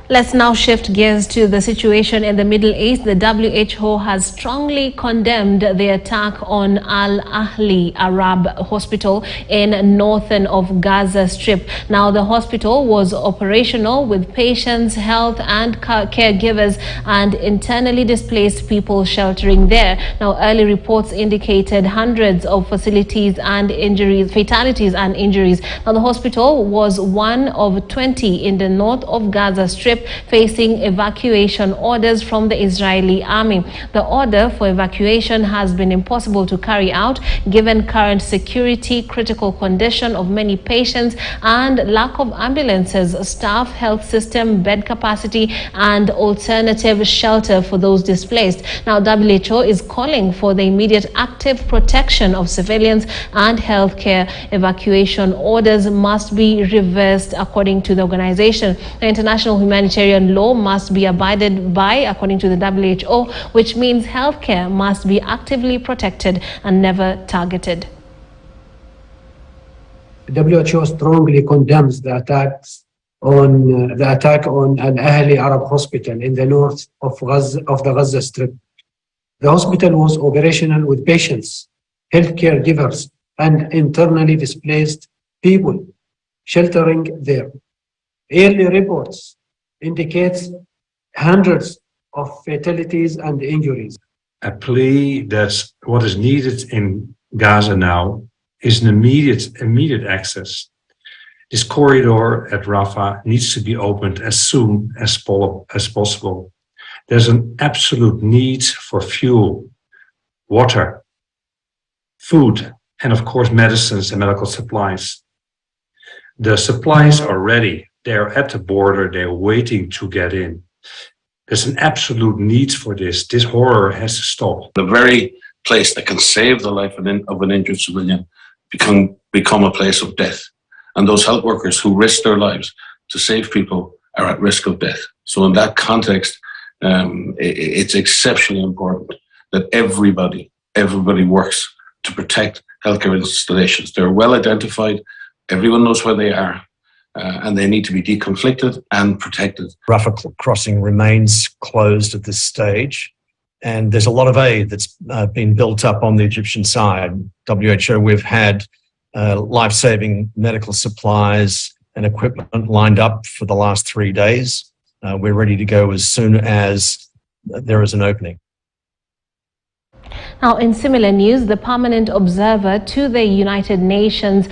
Let's now shift gears to the situation in the Middle East. The WHO has strongly condemned the attack on Al Ahli Arab Hospital in northern of Gaza Strip. Now, the hospital was operational with patients, health and caregivers and internally displaced people sheltering there. Now, early reports indicated hundreds of fatalities and injuries. Now, the hospital was one of 20 in the north of Gaza Strip, facing evacuation orders from the Israeli army. The order for evacuation has been impossible to carry out given current security, critical condition of many patients and lack of ambulances, staff, health system, bed capacity and alternative shelter for those displaced. Now, WHO is calling for the immediate active protection of civilians and healthcare. Evacuation orders must be reversed according to the organization. The international humanitarian law must be abided by according to the WHO, which means healthcare must be actively protected and never targeted. WHO strongly condemns the attack on Al Ahli Arab Hospital in the north of the Gaza Strip. The hospital was operational with patients, healthcare givers, and internally displaced people sheltering there. Early reports indicates hundreds of fatalities and injuries. A plea that what is needed in Gaza now is an immediate access. This corridor at Rafah needs to be opened as soon as possible. There's an absolute need for fuel, water, food, and of course medicines and medical supplies. The supplies are ready. They're at the border. They're waiting to get in. There's an absolute need for this. This horror has to stop. The very place that can save the life of an injured civilian become a place of death. And those health workers who risk their lives to save people are at risk of death. So in that context, it's exceptionally important that everybody works to protect healthcare installations. They're well identified. Everyone knows where they are. And they need to be deconflicted and protected. Rafah crossing remains closed at this stage, and there's a lot of aid that's been built up on the Egyptian side. WHO, we've had life-saving medical supplies and equipment lined up for the last 3 days. We're ready to go as soon as there is an opening. Now, in similar news, the permanent observer to the United Nations